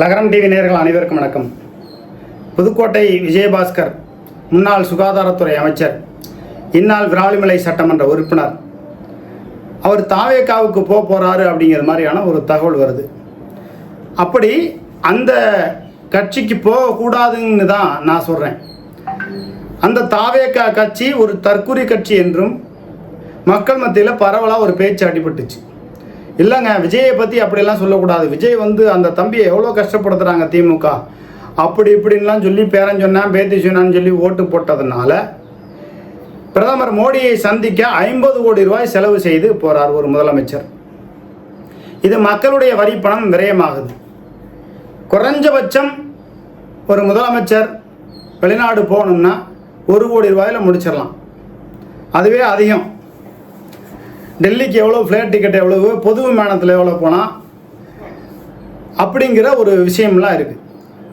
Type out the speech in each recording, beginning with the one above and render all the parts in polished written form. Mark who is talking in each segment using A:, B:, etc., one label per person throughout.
A: லகரம் டிவி நேயர்கள் அனைவருக்கும் வணக்கம். புதுக்கோட்டை விஜயபாஸ்கர் முன்னாள் சுகாதாரத்துறை அமைச்சர், இந்நாள் விராலிமலை சட்டமன்ற உறுப்பினர், அவர் தாவேகாவுக்கு போகிறாரு அப்படிங்கிற மாதிரியான ஒரு தகவல் வருது. அப்படி அந்த கட்சிக்கு போகக்கூடாதுன்னு தான் நான் சொல்கிறேன். அந்த தாவேகா கட்சி ஒரு தற்குறி கட்சி என்றும் மக்கள் மத்தியில் பரவலாக ஒரு பேச்சு அடிபட்டுச்சு. இல்லைங்க, விஜயை பற்றி அப்படியெல்லாம் சொல்லக்கூடாது, விஜய் அந்த தம்பியை எவ்வளோ கஷ்டப்படுத்துகிறாங்க திமுக அப்படி இப்படின்லாம் சொல்லி பேரன் சொன்னான் பேத்தி சொன்னான்னு சொல்லி ஓட்டு போட்டதுனால பிரதமர் மோடியை சந்திக்க 50 கோடி ரூபாய் செலவு செய்து போகிறார் ஒரு முதலமைச்சர். இது மக்களுடைய வரி பணம் விரயமாகுது. குறைஞ்சபட்சம் ஒரு முதலமைச்சர் வெளிநாடு போகணும்னா 1 கோடி ரூபாயில் முடிச்சிடலாம். அதுவே அதிகம். டெல்லிக்கு எவ்வளோ, ஃப்ளைட் டிக்கெட் எவ்வளவு, பொது விமானத்தில் எவ்வளோ போனால் அப்படிங்கிற ஒரு விஷயம்லாம் இருக்குது.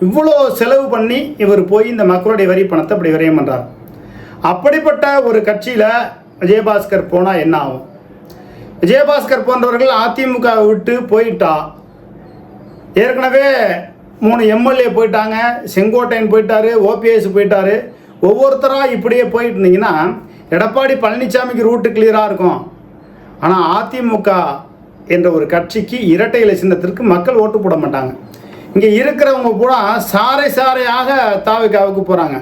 A: இவ்வளோ செலவு பண்ணி இவர் போய் இந்த மக்களுடைய வரி பணத்தை அப்படி விரயம் பண்ணுறார். அப்படிப்பட்ட ஒரு கட்சியில் விஜயபாஸ்கர் போனால் என்ன ஆகும்? விஜயபாஸ்கர் போன்றவர்கள் அதிமுகவை விட்டு போயிட்டா, ஏற்கனவே 3 எம்எல்ஏ போயிட்டாங்க, செங்கோட்டையன் போயிட்டாரு, ஓபிஎஸ் போயிட்டாரு. ஒவ்வொருத்தராக இப்படியே போயிட்டு இருந்தீங்கன்னா எடப்பாடி பழனிசாமிக்கு ரூட்டு கிளியராக இருக்கும். ஆனால் அதிமுக என்ற ஒரு கட்சிக்கு இரட்டை இலை சின்னத்திற்கு மக்கள் ஓட்டு போட மாட்டாங்க. இங்கே இருக்கிறவங்க கூட சாரையாக தாவேகாவுக்கு போகிறாங்க.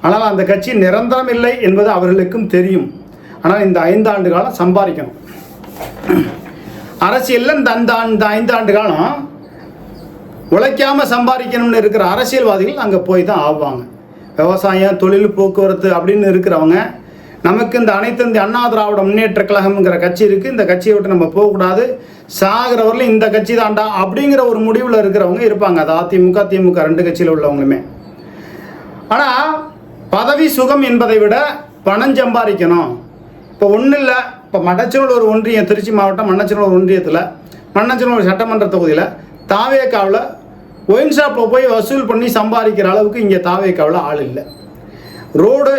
A: ஆனால் அந்த கட்சி நிரந்தரம் இல்லை என்பது அவர்களுக்கும் தெரியும். ஆனால் இந்த 5 ஆண்டு காலம் சம்பாதிக்கணும். அரசியலில் இந்த 5 ஆண்டு காலம் உழைக்காமல் சம்பாதிக்கணும்னு இருக்கிற அரசியல்வாதிகள் அங்கே போய் தான் ஆவாங்க. விவசாயம், தொழில், போக்குவரத்து அப்படின்னு இருக்கிறவங்க, நமக்கு இந்த அனைத்து இந்திய அண்ணா திராவிட முன்னேற்ற கழகம்ங்கிற கட்சி இருக்குது, இந்த கட்சியை விட்டு நம்ம போகக்கூடாது, சாகிறவர்களும் இந்த கட்சி தாண்டா அப்படிங்கிற ஒரு முடிவில் இருக்கிறவங்க இருப்பாங்க. அது அதிமுக திமுக 2 கட்சியில் உள்ளவங்களுமே. ஆனால் பதவி சுகம் என்பதை விட பணம் சம்பாதிக்கணும். இப்போ ஒன்றும் இல்லை, இப்போ மண்ணச்சநல்லூர் ஒன்றியம், திருச்சி மாவட்டம் மண்ணச்சநல்லூர் ஒன்றியத்தில் மண்ணச்சநல்லூர் சட்டமன்ற தொகுதியில் தாவேகாவில் ஒயின் ஷாப்பில் போய் வசூல் பண்ணி சம்பாதிக்கிற அளவுக்கு இங்கே தாவேகாவில் ஆள் இல்லை. ரோடு,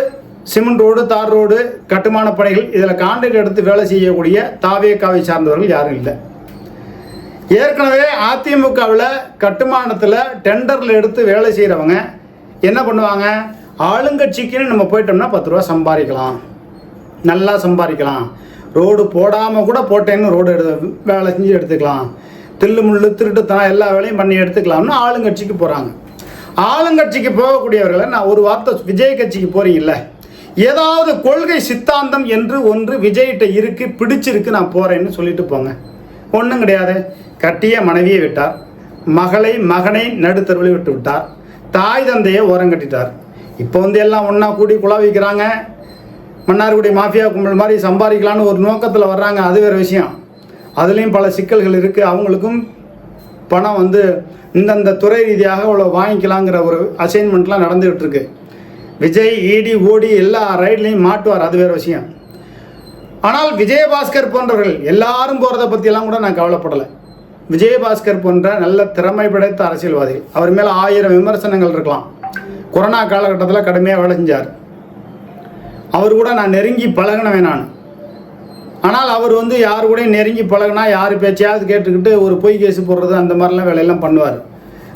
A: சிமெண்ட் ரோடு, தார் ரோடு, கட்டுமான பணிகள், இதில் கான்ட்ராக்ட் எடுத்து வேலை செய்யக்கூடிய தாவேகாவை சார்ந்தவர்கள் யாரும் இல்லை. ஏற்கனவே அதிமுகவில் கட்டுமானத்தில் டெண்டரில் எடுத்து வேலை செய்கிறவங்க என்ன பண்ணுவாங்க? ஆளுங்கட்சிக்குன்னு நம்ம போயிட்டோம்னா 10 ரூபா சம்பாதிக்கலாம், நல்லா சம்பாதிக்கலாம், ரோடு போடாமல் கூட போட்டேன்னு ரோடு வேலை செஞ்சு எடுத்துக்கலாம், தில்லு முள்ளு திருட்டுத்தனம் எல்லா வேலையும் பண்ணி எடுத்துக்கலாம்னு ஆளுங்கட்சிக்கு போகிறாங்க. ஆளுங்கட்சிக்கு போகக்கூடியவர்களை நான் ஒரு வார்த்தை, விஜய் கட்சிக்கு போகிறீங்கல்ல, ஏதாவது கொள்கை சித்தாந்தம் என்று ஒன்று விஜய்கிட்ட இருக்கு, பிடிச்சிருக்கு, நான் போகிறேன்னு சொல்லிட்டு போங்க. ஒன்றும் கிடையாது. கட்டிய மனைவியை விட்டார், மகனை நடுத்தருவில் விட்டு விட்டார், தாய் தந்தையை ஓரங்கட்டிட்டார். இப்போ எல்லாம் ஒன்றா கூடி குழாவிக்கிறாங்க, மன்னார்குடி மாஃபியா கும்பல் மாதிரி சம்பாதிக்கலான்னு ஒரு நோக்கத்தில் வர்றாங்க. அது வேறு விஷயம். அதுலேயும் பல சிக்கல்கள் இருக்குது. அவங்களுக்கும் பணம் இந்தந்த துறை ரீதியாக அவ்வளோ வாங்கிக்கலாங்கிற ஒரு அசைன்மெண்ட்லாம் நடந்துகிட்டு இருக்கு. விஜய் ஈடி ஓடி எல்லா ரைட்லையும் மாட்டுவார், அது வேறு விஷயம். ஆனால் விஜயபாஸ்கர் போன்றவர்கள் எல்லாரும் போகிறத பற்றியெல்லாம் கூட நான் கவலைப்படலை. விஜயபாஸ்கர் போன்ற நல்ல திறமை படைத்த அரசியல்வாதிகள், அவர் மேலே 1000 விமர்சனங்கள் இருக்கலாம். கொரோனா காலகட்டத்தில் கடுமையாக வேலை செஞ்சார். அவர் கூட நான் நெருங்கி பழகினவேன் நான். ஆனால் அவர் யார் கூட நெருங்கி பழகினா யார் பேச்சையாவது கேட்டுக்கிட்டு ஒரு பொய் கேஸு போடுறது அந்த மாதிரிலாம் வேலையெல்லாம் பண்ணுவார்.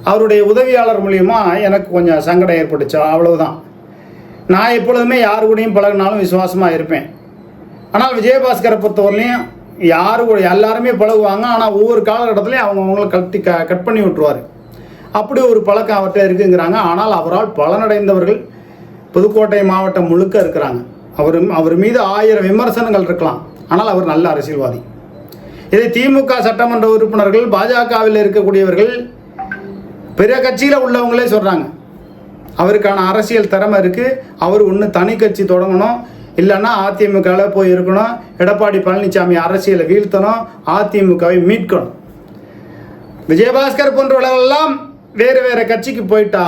A: அவருடைய உதவியாளர் மூலியமாக எனக்கு கொஞ்சம் சங்கடம் ஏற்பட்டுச்சு, அவ்வளவுதான். நான் எப்பொழுதுமே யார் கூடயும் பழகினாலும் விசுவாசமாக இருப்பேன். ஆனால் விஜயபாஸ்கரை பொறுத்தவரையிலையும் யாரு கூட எல்லாருமே பழகுவாங்க. ஆனால் ஒவ்வொரு காலகட்டத்திலையும் அவங்கவுங்கள கட் பண்ணி விட்டுருவார். அப்படி ஒரு பழக்கம் அவர்கிட்ட இருக்குங்கிறாங்க. ஆனால் அவரால் பலனடைந்தவர்கள் புதுக்கோட்டை மாவட்டம் முழுக்க இருக்கிறாங்க. அவர் மீது 1000 விமர்சனங்கள் இருக்கலாம், ஆனால் அவர் நல்ல அரசியல்வாதி. இதை திமுக சட்டமன்ற உறுப்பினர்கள், பாஜகவில் இருக்கக்கூடியவர்கள், பெரிய கட்சியில் உள்ளவங்களே சொல்கிறாங்க. அவருக்கான அரசியல் திறமை இருக்குது. அவர் ஒன்று தனி கட்சி தொடங்கணும், இல்லைன்னா அதிமுகவில் போய் இருக்கணும், எடப்பாடி பழனிசாமி அரசியலை வீழ்த்தணும், அதிமுகவை மீட்கணும். விஜயபாஸ்கர் போன்றவர்களெல்லாம் வேறு கட்சிக்கு போயிட்டா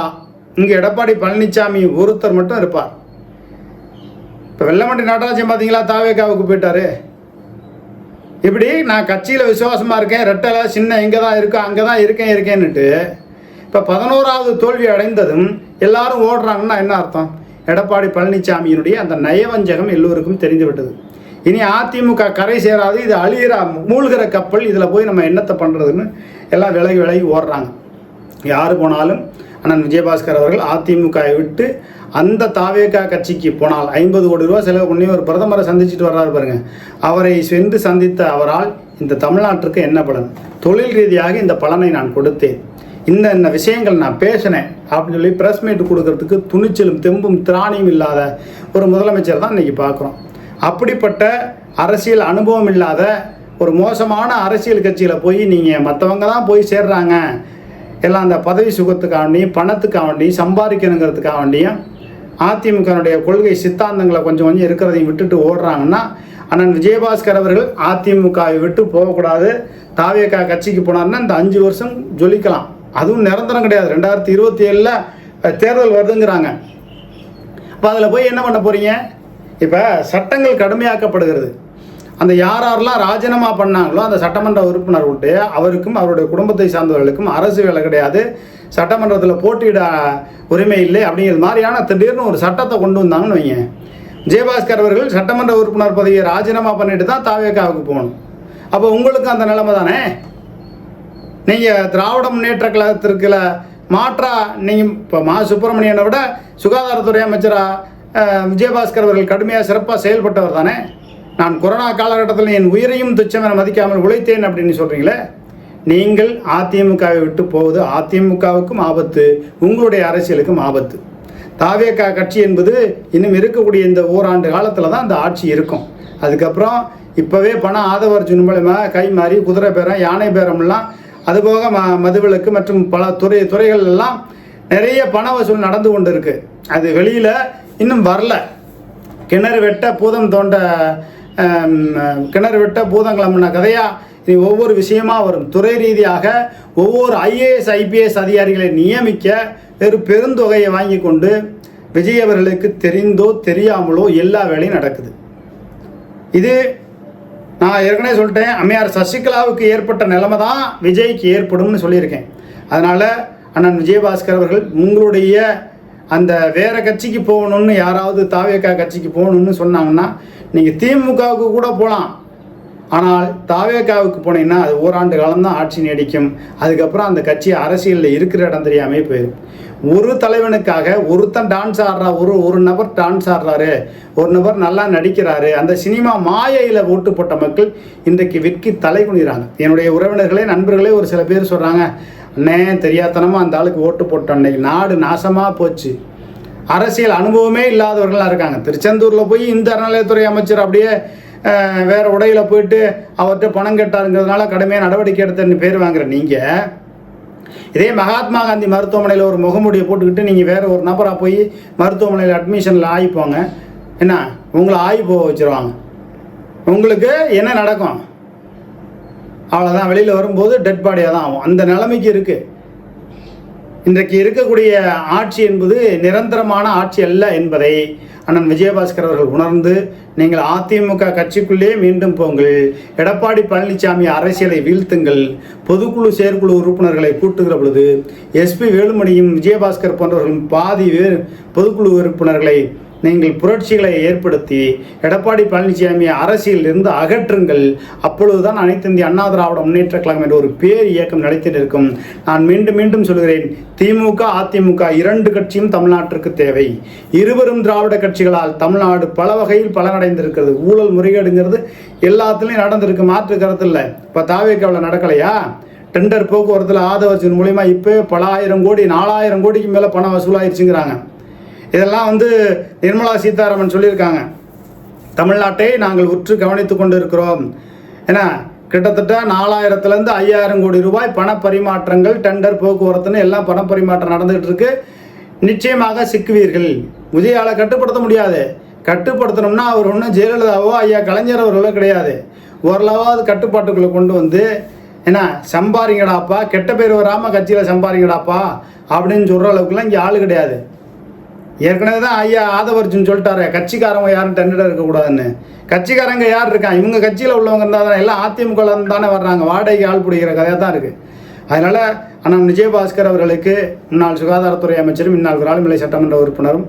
A: இங்கே எடப்பாடி பழனிசாமி ஒருத்தர் மட்டும் இருப்பார். இப்போ வெள்ளமண்டி நடராஜன் பார்த்தீங்களா, தாவேகாவுக்கு போயிட்டாரு. இப்படி நான் கட்சியில் விசுவாசமாக இருக்கேன், ரெட்டலை சின்ன இங்கே தான் இருக்கேன், அங்கே தான் இருக்கேன்னுட்டு இப்போ 11வது தோல்வி அடைந்ததும் எல்லாரும் ஓடுறாங்கன்னா என்ன அர்த்தம்? எடப்பாடி பழனிசாமியினுடைய அந்த நயவஞ்சகம் எல்லோருக்கும் தெரிந்து விட்டது. இனி அதிமுக கரை சேராது, இது அழிகிற மூழ்கிற கப்பல், இதில் போய் நம்ம என்னத்தை பண்ணுறதுன்னு எல்லாம் விலகி ஓடுறாங்க. யார் போனாலும் அண்ணன் விஜயபாஸ்கர் அவர்கள் அதிமுகவை விட்டு அந்த தாவேகா கட்சிக்கு போனால் 50 கோடி ரூபா செலவு பண்ணி ஒரு பிரதமரை சந்திச்சுட்டு வர்றாரு பாருங்க. அவரை சென்று சந்தித்த அவரால் இந்த தமிழ்நாட்டிற்கு என்ன பலன்? தொழில் ரீதியாக இந்த பலனை நான் கொடுத்தேன், இந்த விஷயங்கள் நான் பேசினேன் அப்படின்னு சொல்லி ப்ரெஸ் மீட் கொடுக்கறதுக்கு துணிச்சலும் தெம்பும் திராணியும் இல்லாத ஒரு முதலமைச்சர் தான் இன்றைக்கி பார்க்குறோம். அப்படிப்பட்ட அரசியல் அனுபவம் இல்லாத ஒரு மோசமான அரசியல் கட்சியில் போய் நீங்கள் மற்றவங்க தான் போய் சேர்றாங்க, எல்லாம் அந்த பதவி சுகத்துக்காக வேண்டியும் பணத்துக்காக வேண்டியும் சம்பாதிக்கணுங்கிறதுக்காக வேண்டியும் அதிமுகனுடைய கொள்கை சித்தாந்தங்களை கொஞ்சம் கொஞ்சம் இருக்கிறதையும் விட்டுட்டு ஓடுறாங்கன்னா, அண்ணன் விஜயபாஸ்கர் அவர்கள் அதிமுகவை விட்டு போகக்கூடாது, தாவேகா கட்சிக்கு போனார்னா இந்த 5 வருஷம் ஜொலிக்கலாம். அதுவும் நிரந்தரம் கிடையாது. 2027 தேர்தல் வருதுங்கிறாங்க. இப்போ அதில் போய் என்ன பண்ண போகிறீங்க? இப்போ சட்டங்கள் கடுமையாக்கப்படுகிறது. அந்த யாரெல்லாம் ராஜினாமா பண்ணாங்களோ அந்த சட்டமன்ற உறுப்பினர் விட்டு அவருக்கும் அவருடைய குடும்பத்தை சார்ந்தவர்களுக்கும் அரசு வேலை கிடையாது, சட்டமன்றத்தில் போட்டியிட உரிமை இல்லை அப்படிங்கிறது மாதிரியான திடீர்னு ஒரு சட்டத்தை கொண்டு வந்தாங்கன்னு வைங்க. விஜயபாஸ்கர் அவர்கள் சட்டமன்ற உறுப்பினர் பதவியை ராஜினாமா பண்ணிட்டு தான் தாவேகாவுக்கு போகணும். அப்போ உங்களுக்கு அந்த நிலைமை தானே. நீங்கள் திராவிட முன்னேற்ற கழகத்திற்குல மாற்றா நீங்கள் இப்போ மா சுப்பிரமணியனை விட சுகாதாரத்துறை அமைச்சராக விஜயபாஸ்கர் அவர்கள் கடுமையாக சிறப்பாக செயல்பட்டவர் தானே. நான் கொரோனா காலகட்டத்தில் என் உயிரையும் துச்சமென மதிக்காமல் உழைத்தேன் அப்படின்னு சொல்கிறீங்களே. நீங்கள் அதிமுகவை விட்டு போவது அதிமுகவுக்கும் ஆபத்து, உங்களுடைய அரசியலுக்கும் ஆபத்து. தாவேகா கட்சி என்பது இன்னும் இருக்கக்கூடிய இந்த ஓராண்டு காலத்தில் தான் இந்த ஆட்சி இருக்கும். அதுக்கப்புறம் இப்போவே பண ஆதவர்ஜுன் மூலமாக கை மாறி குதிரை பேரம் யானை பேரம்லாம், அதுபோக மதுவிலக்கு மற்றும் பல துறைகள் எல்லாம் நிறைய பண வசூல் நடந்து கொண்டு இருக்கு. அது வெளியில் இன்னும் வரல. கிணறு வெட்ட பூதங்கிழம்புன கதையாக இது ஒவ்வொரு விஷயமா வரும். துறை ரீதியாக ஒவ்வொரு IAS IPS அதிகாரிகளை நியமிக்க பெருந்தொகையை வாங்கி கொண்டு விஜய் அவர்களுக்கு தெரிந்தோ தெரியாமலோ எல்லா வேலையும் நடக்குது. இது நான் ஏற்கனவே சொல்லிட்டேன், அம்மையார் சசிகலாவுக்கு ஏற்பட்ட நிலைமை தான் விஜய்க்கு ஏற்படும்னு சொல்லியிருக்கேன். அதனால் அண்ணன் விஜயபாஸ்கர் அவர்கள் உங்களுடைய அந்த வேறு கட்சிக்கு போகணுன்னு, யாராவது தாவேகா கட்சிக்கு போகணுன்னு சொன்னாங்கன்னா நீங்கள் திமுகவுக்கு கூட போகலாம். ஆனால் தாவேகாவுக்கு போனீங்கன்னா அது ஓராண்டு காலம்தான் ஆட்சி நீடிக்கும். அதுக்கப்புறம் அந்த கட்சி அரசியலில் இருக்கிற இடம் தெரியாமே போயிடும். ஒரு தலைவனுக்காக ஒருத்தன் டான்ஸ் ஆடுறா, ஒரு நபர் டான்ஸ் ஆடுறாரு, ஒரு நபர் நல்லா நடிக்கிறாரு, அந்த சினிமா மாயையில் ஓட்டு போட்ட மக்கள் இன்றைக்கு விற்கி தலை குனிறாங்க. என்னுடைய உறவினர்களே நண்பர்களே ஒரு சில பேர் சொல்கிறாங்க, அண்ணே தெரியாதனமாக அந்த ஆளுக்கு ஓட்டு போட்டோம், அன்னைக்கு நாடு நாசமாக போச்சு. அரசியல் அனுபவமே இல்லாதவர்களாக இருக்காங்க. திருச்செந்தூரில் போய் இந்த அறநிலையத்துறை அமைச்சர் அப்படியே வேறு உடையில் போயிட்டு அவர்கிட்ட பணம் கேட்டாருங்கிறதுனால கடுமையாக நடவடிக்கை எடுத்தன்னு பேர் வாங்குற நீங்கள், இதே மகாத்மா காந்தி மருத்துவமனையில் ஒரு முகமூடியை போட்டுக்கிட்டு நீங்கள் வேறு ஒரு நபராக போய் மருத்துவமனையில் அட்மிஷனில் ஆகிப்போங்க, என்ன உங்களை ஆகி போக வச்சுருவாங்க. உங்களுக்கு என்ன நடக்கும்? அவ்வளோதான், வெளியில் வரும்போது டெட் பாடியாக தான் ஆகும். அந்த நிலைமைக்கு இருக்குது. இன்றைக்கு இருக்கக்கூடிய ஆட்சி என்பது நிரந்தரமான ஆட்சி அல்ல என்பதை அண்ணன் விஜயபாஸ்கர் அவர்கள் உணர்ந்து, நீங்கள் அதிமுக கட்சிக்குள்ளே மீண்டும் போங்கள், எடப்பாடி பழனிசாமி அரசியலை வீழ்த்துங்கள், பொதுக்குழு செயற்குழு உறுப்பினர்களை கூட்டுகிற பொழுது SP வேலுமணியும் விஜயபாஸ்கர் போன்றவர்களும் பாதி பொதுக்குழு உறுப்பினர்களை நீங்கள் புரட்சிகளை ஏற்படுத்தி எடப்பாடி பழனிசாமி அரசியலில் இருந்து அகற்றுங்கள். அப்பொழுதுதான் அனைத்து இந்திய அண்ணா திராவிட முன்னேற்ற கழகம் என்ற ஒரு பேர் இயக்கம் நிலைத்து நிற்கும். நான் மீண்டும் மீண்டும் சொல்கிறேன், திமுக அதிமுக 2 கட்சியும் தமிழ்நாட்டிற்கு தேவை. இருவரும் திராவிட கட்சிகளால் தமிழ்நாடு பல வகையில் பலனடைந்திருக்கிறது. ஊழல் முறைகேடுங்கிறது எல்லாத்துலேயும் நடந்திருக்கு, மாற்று கருத்து இல்லை. இப்போ தாவேகாவில் நடக்கலையா? டெண்டர் போக்குவரத்தில் ஆதவர்ஜன் மூலிமா இப்போ பல ஆயிரம் கோடி 4000 கோடிக்கு மேலே பணம் வசூலாயிருச்சுங்கிறாங்க. இதெல்லாம் நிர்மலா சீதாராமன் சொல்லியிருக்காங்க. தமிழ்நாட்டை நாங்கள் உற்று கவனித்து கொண்டு இருக்கிறோம். ஏன்னா கிட்டத்தட்ட 4000லேருந்து 5000 கோடி ரூபாய் பண பரிமாற்றங்கள், டெண்டர் போக்குவரத்துன்னு எல்லாம் பண பரிமாற்றம் நடந்துகிட்டு இருக்கு. நிச்சயமாக சிக்குவீர்கள். விஜயால கட்டுப்படுத்த முடியாது. கட்டுப்படுத்தணும்னா அவர் ஒன்றும் ஜெயலலிதாவோ ஐயா கலைஞர் அவர்களோ கிடையாது. ஓரளவாவது கட்டுப்பாட்டுக்குள்ளே கொண்டு வந்து, ஏன்னா சம்பாரிங்கடாப்பா, கெட்ட பேர் வராமல் கட்சியில் சம்பாரிங்கடாப்பா அப்படின்னு சொல்கிற அளவுக்குலாம் இங்கே ஆள் கிடையாது. ஏற்கனவே தான் ஐயா ஆதவர்ஜுன் சொல்லிட்டாரு, கட்சிக்காரங்க யாரும் டெண்டர் இருக்கக்கூடாதுன்னு. கட்சிக்காரங்க யார் இருக்காங்க? இவங்க கட்சியில் உள்ளவங்க இருந்தால் தானே, எல்லாம் அதிமுக தானே வர்றாங்க. வாடகைக்கு ஆள் பிடிக்கிற கதையாக தான் இருக்குது. அதனால் அண்ணன் விஜயபாஸ்கர் அவர்களுக்கு, முன்னாள் சுகாதாரத்துறை அமைச்சரும் முன்னாள் விராலிமலை சட்டமன்ற உறுப்பினரும்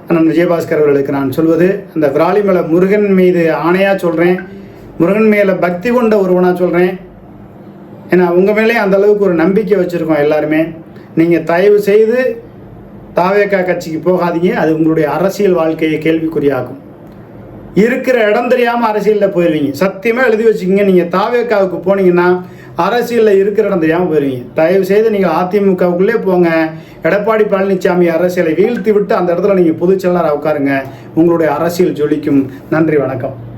A: அண்ணன் விஜயபாஸ்கர் அவர்களுக்கு நான் சொல்வது, அந்த விராலிமலை முருகன் மீது ஆணையாக சொல்கிறேன், முருகன் மேலே பக்தி கொண்ட ஒருவனாக சொல்கிறேன். ஏன்னா உங்கள் மேலேயும் அந்த அளவுக்கு ஒரு நம்பிக்கை வச்சுருக்கோம் எல்லாருமே. நீங்கள் தயவு செய்து தாவேகா கட்சிக்கு போகாதீங்க. அது உங்களுடைய அரசியல் வாழ்க்கையை கேள்விக்குறியாகும். இருக்கிற இடம் தெரியாமல் அரசியலில் போயிடுவீங்க. சத்தியமாக எழுதி வச்சுக்கிங்க. நீங்கள் தாவேகாவுக்கு போனீங்கன்னா அரசியலில் இருக்கிற இடம் தெரியாமல் போயிடுவீங்க. தயவு செய்து நீங்கள் அதிமுகவுக்குள்ளே போங்க. எடப்பாடி பழனிசாமி அரசியலை வீழ்த்தி விட்டு அந்த இடத்துல நீங்கள் பொதுச் செயலாளராக உட்காருங்க. உங்களுடைய அரசியல் ஜொலிக்கும். நன்றி, வணக்கம்.